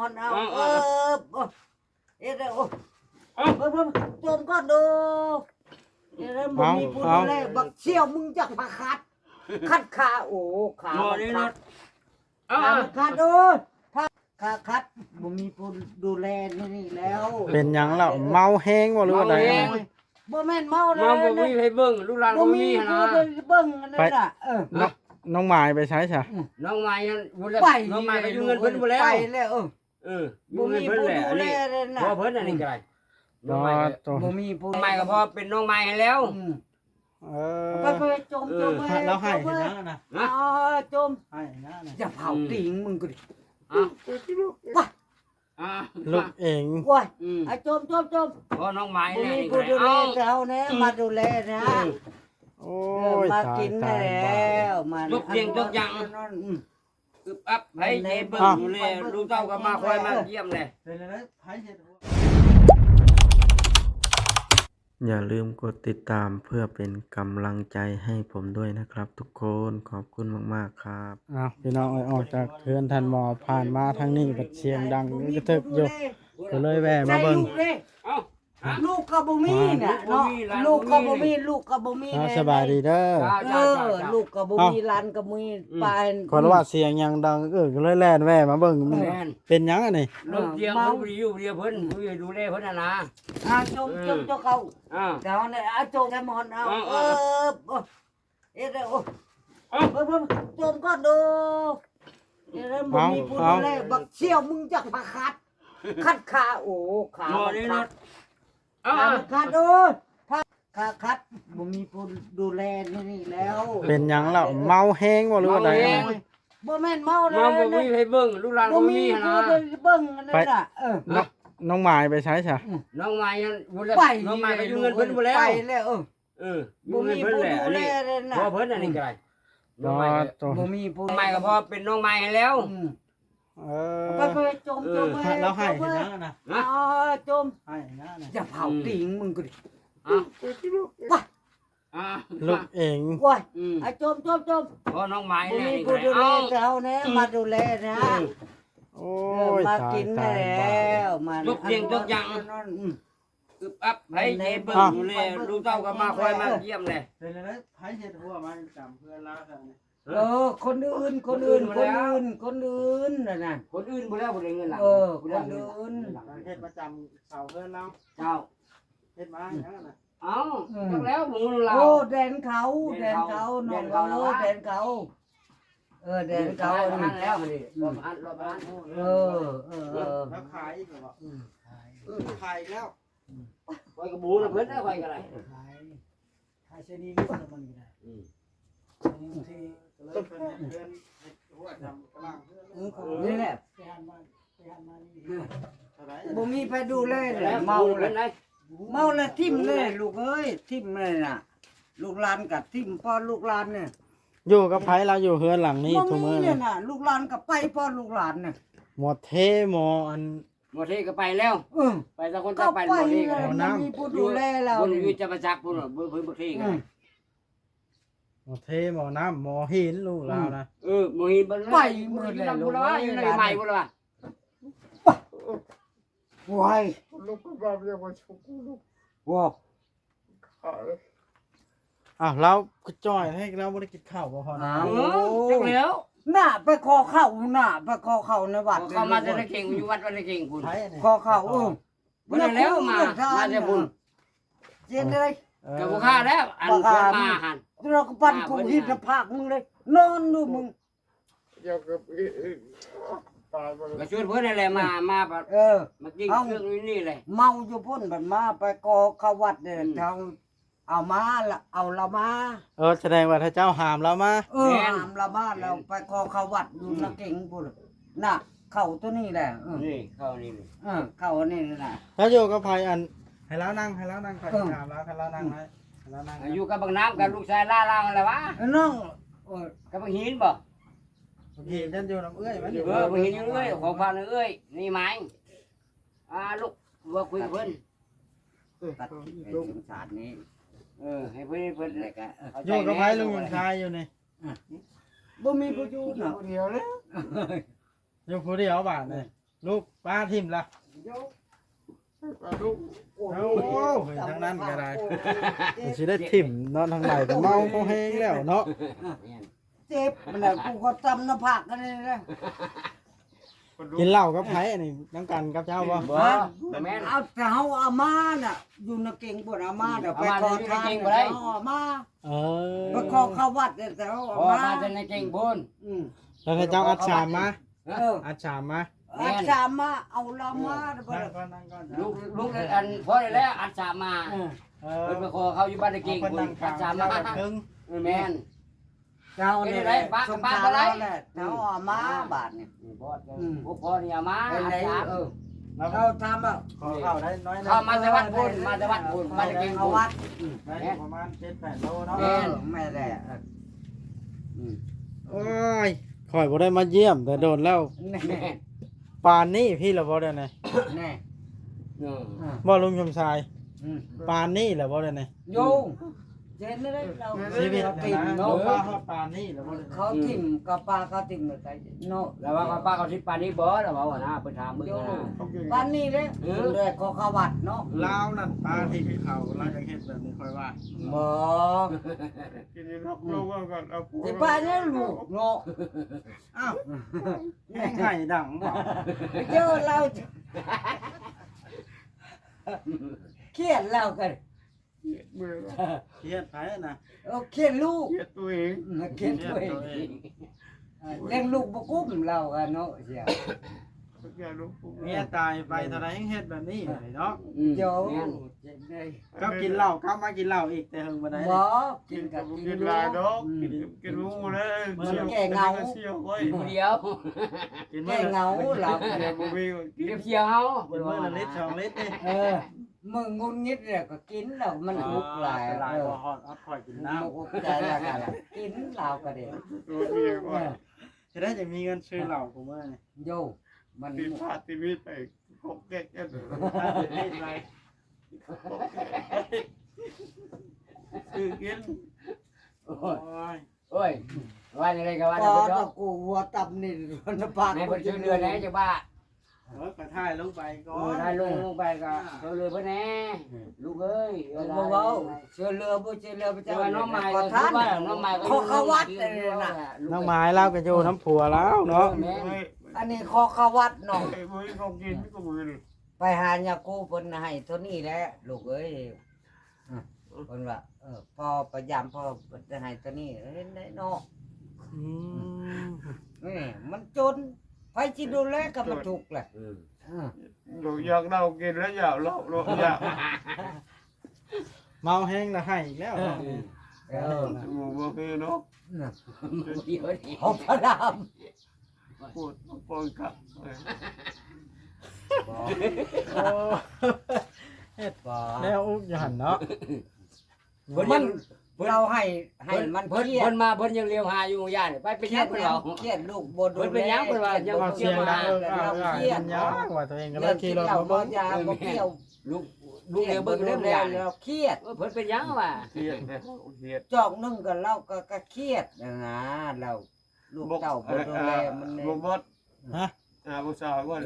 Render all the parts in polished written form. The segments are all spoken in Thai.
อนเอาเอ็ดโอ้โจมก็ดูเอ็ดมึงมีพูดอะไรบักเชี่ยวมึงจะมาคัดขาโอ้ขาคัดโอ้ขาคัดมึงมีพูดดูแลนี่แล้วเป็นหยังแล้วเมาแห้งบ่หรือว่าใดบ่แม่นเมาเลยบ่มีให้เบิ่งลูกหลานบ่มีหั่นนะเบิ่งนั่นน่ะน้องหมายไปใช้ซะน้องไม้บ่แล้วน้องไม้ก็อยู่เงินเพิ่นบ่แล้วไปแล้วบ่มีเพิ่นแหละอันนี้บ่เพิ่นอันนี้ก็ได้น้องไม้บ่มีผู้ไม้ก็พอเป็นน้องไม้ให้แล้วไปจมแล้วให้เห็นนะนะจมให้นะอย่าเผาติงมึงก็ดิว้าลูกเองว้ายจมพอน้องไม้เนี่ยนี่ผู้ดูแลเขาเนี่ยมาดูแลนะโอ้ยมากินแล้วมาลูกเตียงทุกอย่างอึบอับให้เฮ็ดเบิ่งอยู่เลยลูกเต้าก็มาคอยมาเยี่ยมเลยอย่าลืมกดติดตามเพื่อเป็นกำลังใจให้ผมด้วยนะครับทุกคนขอบคุณมากๆครับพี่น้องออกจากเทือนทันหมอผ่านมาทางนี้บัดเสียงดังกระทึกอยู่ก็เลยแวะมาเบิ่งลูกก็บ่มีน่ะเนาะลูกก็บ่มีสบายดีเด้อลูกก็บ่มีหลานก็มีป้าขอว่าเสียงยังดังก็เลยแล่นแวะมาเบิ่งเป็นหยังอันนี้ลูกเตียงเพิ่นอยู่เดียวเพิ่นดูแลเพิ่นน่ะนะจมเขาเดี๋ยวนี่จมแค่หมอนเอาเอ็ดโอ้จมก็ดูเอ็ดมึงมีพูดอะไรบักเชี่ยวมึงจะมาคัดขาโอ้ขาคัดโอ้ขาคัดมึงมีผู้ดูแลนี่แล้วเป็นหยังแล้วเมาแห้งบ่หรือว่าใดบ่แม่นเมาเลยบ่มีให้เบิ่งลูกหลานบ่มีหั่นนะเบิ่งนั่นน่ะน้องหมายไปใช้ซะน้องไม้บ่แล้วน้องไม้ก็อยู่เงินเพิ่นบ่แล้วไปแล้วบ่มีเพิ่นแหละอันนี้บ่เพิ่นอันนี้ก็ได้บ่มีผู้ไม้ก็พอเป็นน้องไม้ให้แล้วไปจมแล้วให้เห็นนะจมให้นะอย่าเผาติงมึงก็ดิว้าลูกเองว้ายจมพอน้องไม้เนี่ยผู้ดูแลเขาเนี่ยมาดูแลนะโอ้ยมากินแล้วมาลูกเตียงทุกอย่างอึบอับให้เฮ็ดเบิ่งอยู่เลยลูกเต้าก็มาคอยมาเยี่ยมเลยให้เฮ็ดหัวมาจำเพื่อนลาวซั่นนี่คนอื่นน่ะนะคนอื่นบ่แล้วบ่ได้เงินล่ะคนอื่นเฮ็ดประจำเสาเพื่อนเราเจ้าเฮ็ดมาอย่างนั้นน่ะจักแล้วหมู่เราโอ้แดนเขาน้องแดนเขาแดนเขานั่นแล้วนี่รอบอันแล้วขายอีกเหรอขายแล้วไว้กระบูแล้วเพิ่นได้ไว้ก็ได้ขายเชนีนี่มันก็ได้ที่ต้นเพื่อนหัวดำกลางนี่แหละบ่มีไปดูเลยเมาแล้วทิ่มเลยลูกเอ้ยทิ่มเลยน่ะลูกหลานกับทิ่มพ่อลูกหลานเนี่ยอยู่กับไผเราอยู่เฮือนหลังนี้ทุกมื้อเนี่ยน่ะลูกหลานกับไปพ่อลูกหลานเนี่ยหมดเทหมออันหมดเทก็ไปแล้วไปสักคนจะไปหมดเทก็น้ำมีผู้ดูแลเราอยู่จะประจักษ์พุ่นเพิ่นบ่เทกันหมอเทหมอน้ำหมอหินลูกเรานะหมอหินไปมือเลยลูกว่าอยู่ในใหม่พุ่นล่ะว้ายลูกก็บ่เรียกว่าชุกลูกว้าวเราก็จ่อยให้เราบ่ได้กินข้าวบ่พอนะจักแล้วน่ะไปคอเข้าในวัดเข้ามาจะได้เก่งอยู่วัดวันได้เก่งพุ่นคอเข้าบ่ได้แล้วมาจะพุ่นเจ็ดเลยก็บ่ค่าแล้วอันคนมาหั่นเราก็ปั่นกูหินภาคมึงเลยนอนดูมึงเดี๋ยวก็ก็ชวนเพิ่นนั่นแหละมาแบบมากินเครื่องนี่เลยเมาอยู่พุ่นบัดมาไปกอเข้าวัดเนี่ยทางเอามาเอาเรามาแสดงว่าถ้าเจ้าหามเรามาหามเรามาเราไปกอเข้าวัดอยู่นักเก่งพุ่นน่ะเข้าตัวนี้แหละนี่เข้านี่เข้านี่น่ะถ้าอยู่กับไผอันให้เรานั่งใครถามเราให้เรานั่งไหมอยู่กับบางน้ำกับลูกชายล่าอะไรวะน้องกับบางหินบ่หินฉันอยู่น้ำเอื้อยมันบางหินอยู่เอื้อยของฟังเอื้อยนี่ไม้ลูกว่าคุยกับเพิ่นตัดลูกศาสตร์นี้ให้เพิ่นอะไรกันอยู่กับไผลุงชายอยู่นี่บ่มีผู้อยู่เนาะเดียวเลยอยู่ผู้เดียวบาทเลย ลูกป้าทิ่มล่ะ ลูก โอ้ โอ้ไปทางนั้นก็ได้สิได้ทิ่มเนาะทางไหนก็เมาเขาแห้งแล้วเนาะ เจ็บมันน่ะกูก็จำหน้าผากกันเลยนะ กินเหล้ากับไผอันนี้น้ำกันกับเจ้าบ่ บ่แม่น เอาแต่เฮาเอามาน่ะอยู่ในเก่งบ่เอามาเดี๋ยวไปขอทาน เอามาอยู่ในเก่งบ่ได้ เอามา เออ ไปขอเข้าวัดเนี่ยแต่เฮา พ เอา อ มา มาจะในเก่งบุญ แล้วให้เจ้าอัดชามมา เออ อัดชามมา อาจารย์มาเอาเรามาเดี๋ยว ลูกอันพอได้แล้วอัดสามมา เออ เอ เพิ่นไปขอเขาอยู่บ้านในเก่งบุญอัดสามมา ถึง แม่น เจ้าเนี่ยแหละ ป้า สง ป้า สาร บ่ได้ เราแหละเจ้าเอามาบาทเนี่ย พอพอนี่เอามา ไป อั ไหน ดสาม เออเราทำแบบ ขอข้าวได้น้อยนะ เข้ามาแต่วัดบุญมาแต่วัดบุญบ้านในเก่ง เอา บุญ วัด ได้ประมาณ7-8โลเนาะ เออไม่แหละ โอ้ยข่อยบ่ได้มาเยี่ยมแต่โดนแล้ว แน่ แม่น ปานนี้พี่ละบ่ได้ไหน แน่ เออ บ่ลุงชมชาย อืม ปานนี้ละบ่ได้ไหน โยเจนได้เรา ชีวิต เขา นะ ติ่ม นะ เนาะ ป้าฮอดปานนี้ละบ่ได้ไหน เขาติ่มกับปลาเขาติ่มเหมือนกันเนาะ แล้วว่าป้าเขาสิปานนี้บ่แล้วว่านะเพิ่นถามมึง โย นะ บ้านนี้เลยเลยขอขวัดเนาะ ลาวนั่นปลาที่เขาเราจะเฮ็ดแบบนี้ค่อยว่า บ่ กินนกลูกก่อนเอาปู ที่บ้านนี่ลูกเนาะ อ้าวแห้งไห้ดังบ่ ไปเจอเราเครียดเรากัน เบื่อ เครียดไผน่ะ เครียดลูก เกลียดตัวเอง เครียดตัวเองเลี้ยงลูกบ่กุ้มเรากันเนาะเสีย สักอย่างลูกปู เมียตายไปเท่าไหร่เฮ็ดแบบนี้เลยเนาะ โย แม่น ก็กินเหล้ากลับมากินเหล้าอีกแต่เฮิงบ่ได้ บ่กิ กิ น น กั กั บบ กิ กิ น น ลา ลา ด ด อ อก กกินรู้เลยเชี่ยวไว้ ผู้เดียว กิน แก้ มื้อ เหงาเรา เดี๋ยวบ่มีกิ เดี น ยวเที่ยวเฮา กินมื้อละลิตร2ลิตรนี่ เออมึงงุนงิดเนี่ยก็กินแล้วมันลุกหลาย หลาย เออ บ่ฮอดอดข่อยกินน้ำ มันอุกใจแล้วกันล่ะกินเราก็ได้ ตัวเมียก่อน จะได้จะมีเงินซื้อเหล้ากูมื้อนี่ โยมัน ตีพาตีวิตไปคบแก๊กกัน คือกิน โอ้ โอ้ ย ย โอ้ยว่าจังไดก็ว่า ก็ จังได ตะกูหัวตับนี่มันปาก ให้เพิ่นช่วยเหลือแหน่จังว่า กระถ่ายลงไปก่อน ได้ลงไปก็ช่วยเหลือเพิ่นแหน่ลูกเอ้ย บ่เว้าเชื่อเรือบ่เชื่อเรือพระ แต่ เจ้า ว่าน้องไม้ ข ก็ อ คือ ทาน ว่าน้องไม้ก็ ขอเขาวัดเลยน่ะ น้องไม้เล่าก็อยู่น้ำผัวแล้วเนาะ แม่น ไม่ อันนี้ขอเขาวัดเนาะ ไอ้บุ้ยเขากินก็มือนี่ ไปหายาคูเพิ่นให้เท่านี้แหละลูกเอ้ยเพิ่นว่าพอพยายามพอจะให้เท่านี้เห็นได้เนาะ อืม นี่มันจนไปสิดูแลก็มันทุกข์แหละ เราอยากเรากินแล้วอยากเราอยาก เมาแห้งแล้วให้อีกแล้วเนาะ หมูบ่คือเนาะ เดี๋ยวนี้ เขาพระราม พูดปนกับ โอ้ บ่ แล้วอุกอยู่หันเนาะ มันเราให้มัน เพิ่น เครียด เพิ่นมาเพิ่นยังเลี้ยวหาอยู่ย่านไปเป็น เครี ยั ย ง ด เพิ่นเอา เครียดลูกบ่ดู เพิ่นเป็นหยังเพิ่นว่ายัง เอาเสียงดังเครียดมันยากว่าตัวเองก็เลยขี่รถมา บ่ เบิ่ง ยาบ่เกี่ยว ลูกลูกเลี้ยวเบิ่งเริ่มแล้ว เราเครียด เพิ่นเป็นหยังว่ะ เครียดนะเครียด จอกนึงก็เราก็เครียดนะเราลูกเต้าบ่ดูแลมัน บ่บด ฮะ ผู้สาวว่า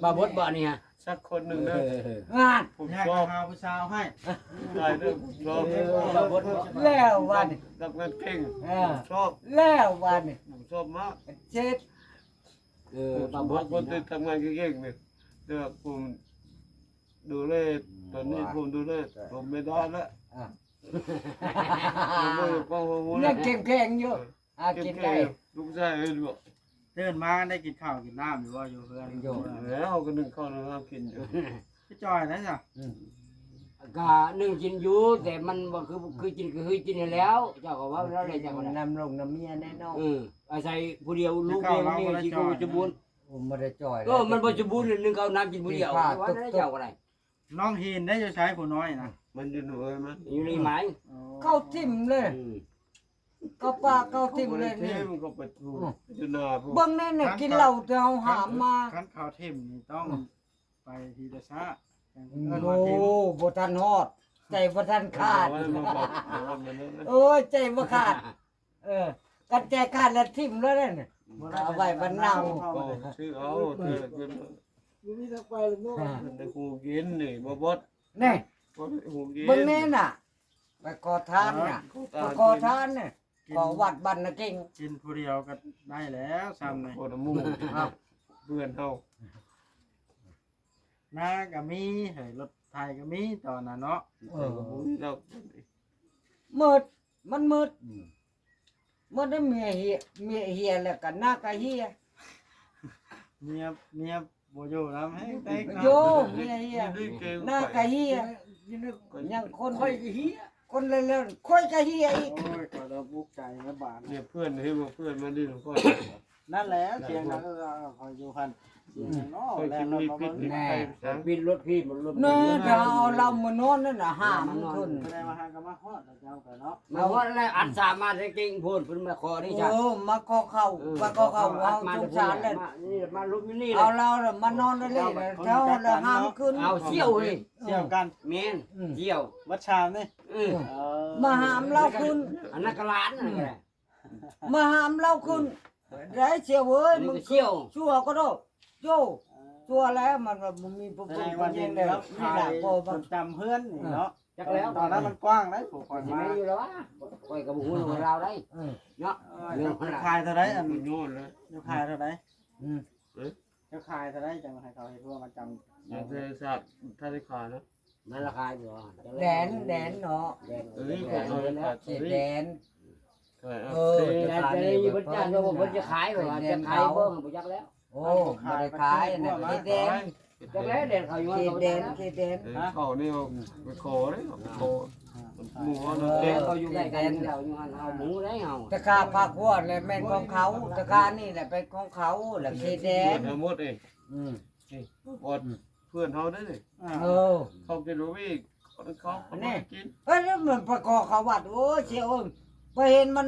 บ่บดบ่นี่ฮะ สักคนหนึ่งเด้อง าน ผม ยาก ชอบ หาผู้สาวให้ ได้เด้อผมชอบ บ่บด แล้ววัน รับงานเก่ง ชอบ แล้ววัน ผมชอบมาก เจ็ด บ่บด คนที่ทำงานเก่งๆเนี่ยเดี๋ยวผมดูแลตอนนี้ผมดูแลผมไม่ได้แล้วผมไม่ก็ผม เรื่องเก่งแข็งอยู่กินได้ ลูกชายเลยบอก ตื่นมาได้กินข้าวกินน้ำอยู่ว่าอยู่เพื่อน แล้วก็นึ่งข้าวนึ่งน้ำกินอยู่ พี่จอยนะจ้ะ ก็นึ่งกินอยู่แต่มันบ่คือกินก็คือกินแล้ว เจ้าก็ว่าแล้วเลยจังว่า น้ำลงน้ำเมียแน่นอน อาศัยผู้เดียวลูกเดียวนี่สิกูจะบุญ ผมไม่ได้จ่อย ก็มันบ่จะบุญนึงเขาน้ำกินผู้เดียวว่าได้เจ้าก็ได้ น้องฮีนได้จะใช้ผู้น้อยนะ มันอยู่หน่วยมัน อยู่ในหมาย เข้าทิ่มเลยก็ปลาเข้าทิ่มเลยนี่ มันก็ไปถูกอยู่หน้าพวก เบิ่งแน่เนี่ยกินเหล้าเจ้าหามมา ขั้นข้าวทิมนี่ต้องไปทีละชา โอ้บ่ทันฮอด ใจบ่ทันขาด มันบอกมันนั่นนะ โอ้ยใจบ่ขาด กันใจขาดแล้วทิ่มแล้วเนี่ยเอาไว้บรรเนา ก็ชื่อเอาเธอ มีทางไปเลยนู่น แต่กูกินนี่บ่บด นี่ บ่กูกิน เบิ่งแน่น่ะไปขอทานน่ะไปขอทานน่ะขอวัดบันน่ะเก่ง กินผู้เดียวก็ได้แล้วซ้ำเลย คนหมู่เพื่อนเฮา นาก็มีเฮ้ยรถไทยก็มีตอนนั้นเนาะ เรา มืดมันมืดมืดได้เมียเฮียแล้วก็หน้าก็เฮีย เมียบ่อยู่นำให้ได้ โยเมียเฮียหน้าก็เฮียยังคนค่อยก็เฮียคนเล่นๆค่อยก็เฮียอีก โอ้ยก็เราบุกใจนะบาด เนี่ยเพื่อนให้มาเพื่อนมาดิ้นก่อน นั่นแหละเสียงดังคอยอยู่พันเสียงเนาะ ค่อย แล้ กิ วน เรา มี มา พิ เบิ่ ษ ง นี่ แน่ ไปสัง บินรถพี่มันรถ เนื้อถ้าเอาเรามานอนนั่นน่ะห้ามขึ้น แสดงว่าหางก็มาฮอดแล้วเจ้าก็เนาะ มาว่าอะไรอัดสามมาได้เก่งพูดเพิ่นมาขอนี่จ้ะ โอ้มาขอเข้ามาขอเข้าเอาสงสารเลย นี่มาลุกนี่เล เอา ย เราน่ะมานอนได้เลยเจ้าน่ะห้ามขึ้น เอาเชี่ยวเลย เสี่ยวกัน เมนเชี่ยว วัดชามนี่ มาห้ามเราขึ้น อันนั้นก็ล้านนั่นแหละ มาห้ามเราขึ้นได้เชียวเว้ย มึ มึ ง ง เชี่ยว ชั่วก็ได้โย่ชั่วแล้วมันว่ามึงมีปุ๊บ แส ปุ๊ ด บ ง ปุ๊ ว่า บ เย็ ยิ น ง แล้ แล้ว วนี่แหละพอ ค มัน นจำเพื่อนนี่เนาะ จักแล้ว ตอนนั้นมันกว้างได้ผูกคอย สิ มา ไม่อยู่แล้ววะคอยกับบุ้งของเราได้เนาะ จะขายเท่าไรอัน มันโยนเลย จะขายเท่าไร อืม จะขายเท่าไรจังให้เขาเห็นว่ามันจำ อย่างเทศาสตร์ท่าที่ขานะ มันราคาอยู่ แดนเนาะ แดน เอ้ยผมเอาขาด เจ็ดแดน ใช่อ่ะ แดนจะอยู่บนจานก็บอกจะขายหรอจะขายเบิ่งบ่จักแล้ว โอ้ไม่ได้ขายนะเจ็ดแดน จักแล้วแดนเขาอยู่ เจ็ด ว่า แดนเจ็ดแดน เขานี่เอาไปขอเลยขอหมูเอา แด เต็ น ม เขาอยู่ใกล้กันเราอยู่หันเอาหมูได้เฮา ตะคาผักวัวเลยแม่นของเขาตะคานี่แหละเป็นของเขาแหละเจ็ดแด เพื่อน นทั้งหมดเอง อืม บอดเพื่อนเขาได้เลย เออ เขากินรู้วิ่งเขากิน เฮ้ยแล้วมันประกอบเขาวัดโอ้เชียวไปเห็นมัน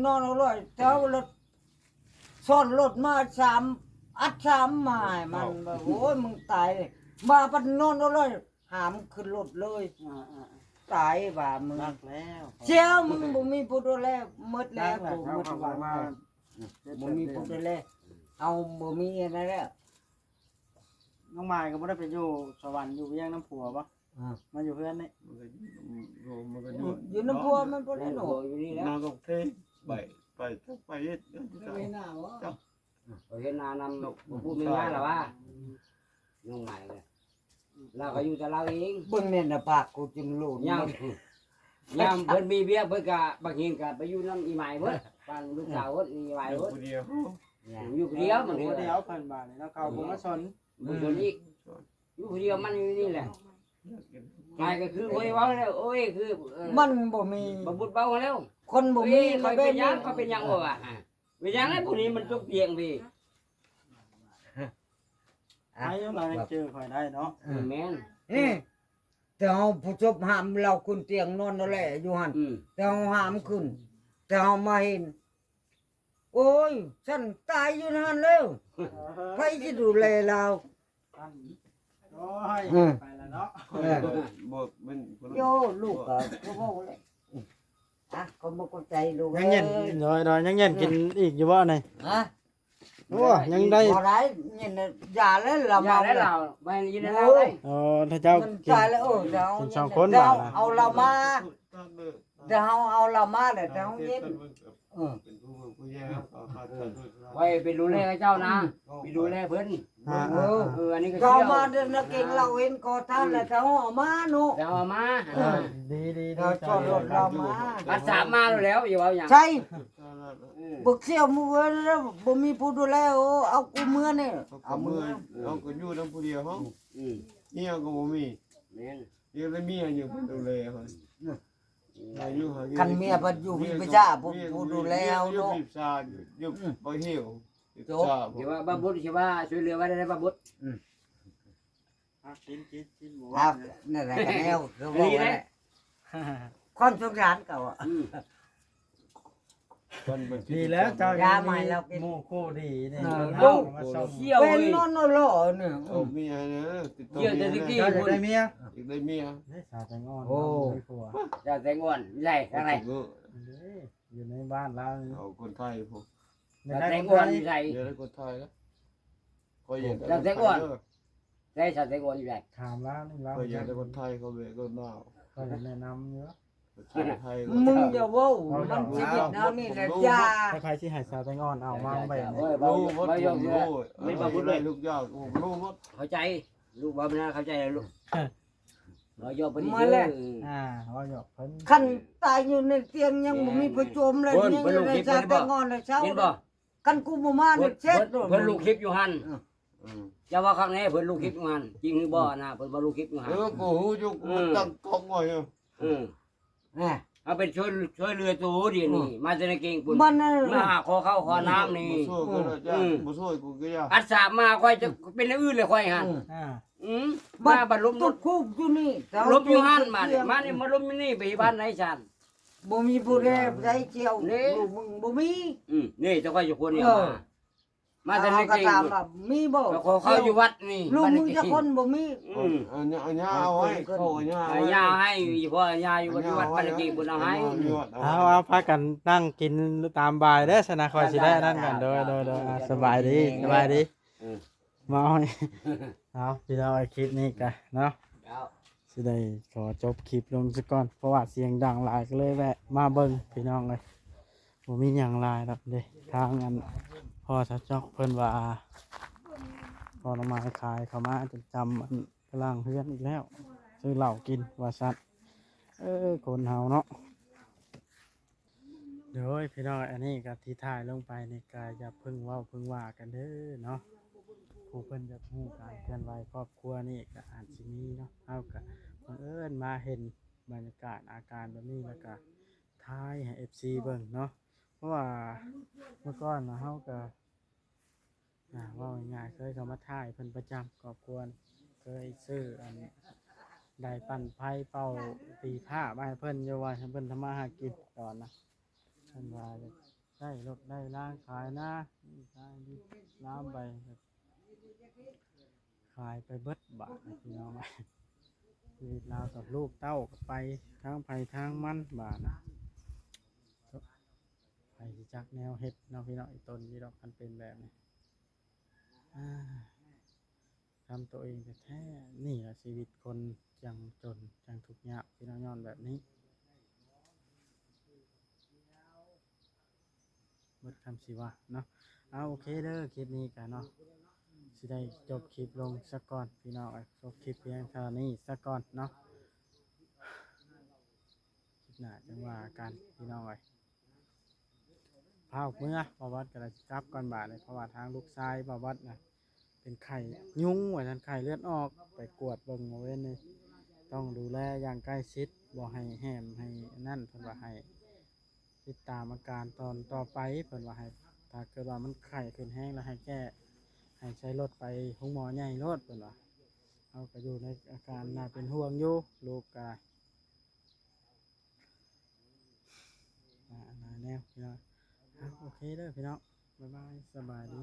นอนอร่อยเจ้ารถซ่อนรถมาอัด3 ไม้มันแบบโอ้ยมึงตายเลยมาปันนอนอร่อยหามขึ้นรถเลยตายว่ามึง รักแล้ว เชียวมึงบ่มีผู้ดูแลหมดแล้ว แล้ว กูหมด เขา วัน มา บ่มีผู้ดูแลเอาบ่มีอะไรแล้ว น้องมายก็บ่ได้ไปอยู่สวรรค์อยู่เวียงน้ำผัวปะมาอยู่เพื่อนนี่ มันก็ อยู่น้ำพัวมันบ่ได้หนู อยู่นี่แล้ว นางก็เทไปไปเฮ็ด ไม่น่าบ่ เห็นนานำพูดไม่ง่ายหรอวะยุ่งใหม่เลยเราก็อยู่แต่เราเอง เบิ่งแม่นปากกูจึงรู้ ยามเพิ่นมีเบี้ยเพิ่นก็บางทีก็ไปอยู่นำอีใหม่เพิ่นบ้านลูกสาวเพิ่นอีใหม่เพิ่น คนเดียว อยู่เดียวมัน เดี เดี ย ยว วเพิ่นบาดนี่แล้วเขาบ่มาสน บุญอีกอยู่เดียวมันอยู่นี่แหละใครก็คือโอ้ยเว้าแล้วโอ้ยคือ มันบ่มี บ่บุญเบาแล้ว คนบ่ โอ้ มี ยคอยเป็นยังเขาเป็นยังบ่อ่ะเป็นยังไอ้พวกนี้มันจกเปียงพี่ ไอ้ยังไรเจอคอยได้เนาะ แม่น นี่แต่เฮาผู้ชบห้ามเราขึ้นเตียงนอนนั่นแหละอยู่หั่นแต่เฮาห้ามขึ้นแต่เฮามาเห็นโอ้ยฉันตายอยู่นั่นแล้วใครสิดูแลเรา โอ้ยไปแล้วเนาะ บอกมัน โยลูกก็บ่เลยอ่ะก็บ่เข้าใจลูก ยังเย็นดอยยังเย็นกินอีกอยู่บ่นี่ ฮะ โอ้ยังได้ บ่ได้นี่น่ะอย่าเลยละ อย่า เมา ได้เราไม่ยินได้เราได้ ถ้าเจ้า มัน กิน ตายแล้วเดี๋ยว กิน2คน เดี๋ย บาว ด เอาเรามาเดี๋ยวเอาเรามาเดี๋ยวเย็น เป็นผู้มือผู้แย่เขาขาดด้วย ไว้ไปดูแลเจ้านะไปดูแลเพิ่น อันนี้ก็ เรา เชี่ยว มาเดินเก่งเราเห็นก็ท่านแล้วเขาเอามาหนู เดี๋ยวเอามา ดี เราจอดรถเรามา บัดสามมาแล้วอย่าเอาอย่าง ใช่บึกเสี่ยวมือแล้วบ่มีผู้ดูแลโอ้เอากูเมื่อนี่ เอามือเอาก็อยู่น้ำผู้เดียวเขาเนี่ยก็บ่มี แม่น ยังได้เมียอยู่เพิ่นดูแลเขาอายุหา คันเมียบัดอยู่วิจ้าผู้ดูแลเอา อยู่ เนาะ ปีศาจอยู่บ่เหี่ยว เดี๋ยวว่าบ้าบุตรใช่ว่าช่วยเหลือไว้ได้บ้าบุตร กินหมู ครับนั่นแหละแนวคือว่าแหละความสงสารเก่าอ่ะ ดีแล้วเจ้าย าใหม่เรากิน หมูคู่ดีนี่ ลูก มาส่ง เชี่ยว เป็น เลย นอนหล่อเนี่ย เอาเมียเด้อติดต่อ เชี่ยวแต่ตะกี้ เจ้าจะได้เมีย อีกได้เมีย สาวแตงอ่อน จะแต่งงอนใหญ่อะไร อยู่ในบ้านเรา เอาคนไทยพวก จะแต่งงอนใหญ่ เดี๋ยวได้คนไทยแล้วก็อย่าง จะแต่งงอน ได้ชาติไต้หวันอยู่ไหน ถามแล้วนี่แล้ว ก็อยากได้คนไทยเขาเบก็น่า ก็แนะนำเยอะ คนไทย มึงอย่าเว้ามันชีวิตแนวนี้แหละจ้า ถ้าใครที่ให้สาวแตงอ่อนเอามาไป รู้หมดรู้ไม่มาพูดเลยทุกอย่างผมรู้หมด เข้าใจลูกบ่นะเข้าใจเลยลูกเรายอมไปดิ มาแล้ว ว่าหยอกเพิ่น คันตายอยู่ในเตียงยังบ่มีประโจมเลยยังอยู่ในชาติแต่งอนเลยเช้า เห็นบ่ คันกูบ่มาเนี่ยเช็ด เพิ่นลูกคลิปอยู่หั่นจะว่าข้างในเพิ่นลูกคลิปอยู่หั่นจริงหรือบ่นะเพิ่นบ่ลูกคลิปอยู่หั่น กูหูจุกตั้งกองไว้ เอาเป็นช่วยเรือตัวเดียวนี่มาจะในเก่งปุ่น มัน มาหาคอเข้าคอน้ำนี่ ช่วยก็ได้จ้าบ่ช่วยกูก็ยาก อัดสาบมาค่อยจะเป็นอย่างอื่นเลยค่อยหั่นมาบัดลม ตุดคุกอยู่นี่ ลมอยู่หั่นมาเนี่ยมานี่มาลมอยู่นี่ไปบ้านไหนฉัน บ่มีผู้ใดใจเจียวลูกมึงบ่มี นี่เจ้าก็อยู่คนเดียวมาจะใน ก็ เก่ง ถามว่ามีบ่ คอเข้าอยู่วัดนี่ ลูกมึงจะคนบ่มี อันนี้เอาไว้เข้าอันนี้เอาไว้ ยาให้พ่อยาอยู่วัดบ้านเก่งบุญเอาให้ เอาพากันนั่งกินตามบายเด้อชนะคอยสิได้นั่นกันโดยสบายดีมาเอาพี่น้องคลิปนี้กันเนาะสิได้ขอจบคลิปลงซะก่อนเพราะว่าเสียงดังหลายก็เลยแวะมาเบิ่งพี่น้องเลยบ่มีหยังหลายครับเด้ทางอันพ่อชาจอกเพิ่นว่าพอน้ำมาขายเขามาจนจำอันกำลังเฮือนอีกแล้วซื้อเหล้ากินว่าซัดคนเฮาเนาะเดี๋ยวพี่น้องอันนี้ก็ที่ถ่ายลงไปในกายอย่าเพึ่งเว้าเพึ่งว่ากันเด้อเนาะผู้เพิ่นจะฮู้การเคลื่อนไหวครอบครัวนี่ก็อาจสิมีเนาะเฮาก็บังเอิญมาเห็นบรรยากาศอาการแบบนี้แล้วก็ถ่ายให้ FC เบิ่งเนาะเพราะว่าเมื่อก่อนเฮาก็ว่าง่ายๆเคยเข้ามาถ่ายเพิ่นประจำครอบครัวเคยซื้ออันได้ปั่นไผ่เป่าตีผ้ามาให้เพิ่นอยู่ว่าให้เพิ่นทำมาหากินตอนนะเพิ่นว่าได้รถได้ล้างขายนะได้น้ำไปขายไปเบิดบาทพี่น้องชีวิตเรากับลูกเต้าไปทางไผ่ทางมันบาทนะไผ่จักแนวเห็ดเนาะพี่น้องอีต้นนี่ดอกมันเป็นแบบนี้ทำตัวเองแต่แท้นี่แหละชีวิตคนจังจนจังทุกข์ยากพี่น้องย้อนแบบนี้เบิดคำสิว่าเนาะเอาโอเคเด้อคลิปนี้กันเนาะสิได้จบคลิปลงสักก่อนพี่น้องจบคลิปเพียงเท่านี้สักก่อนเนาะคลิปหน้าจังว่ากันพี่น้องพาเมื่อบาวัดกระจับก่อนบาทเลยเพราะว่าทางลูกชายบาวัดนะเป็นไข่ยุงว่าท่านไข่เลือดออกไปกวดเบิ่งเอาไว้นี่ต้องดูแลอย่างใกล้ชิดบ่ให้แหมให้นั่นเพิ่นว่าให้ติดตามอาการตอนต่อไปเพิ่นว่าให้ถ้าเกิดว่ามันไข้ขึ้นแห้งแล้วให้แก้ให้ใช้รถไปห้องหมอใหญ่รถเพิ่นว่าเอาก็อยู่ในอาการน่าเป็นห่วงอยู่ลูกก็แนวพี่น้องโอเคเด้อพี่น้องบ๊ายบายสบายดี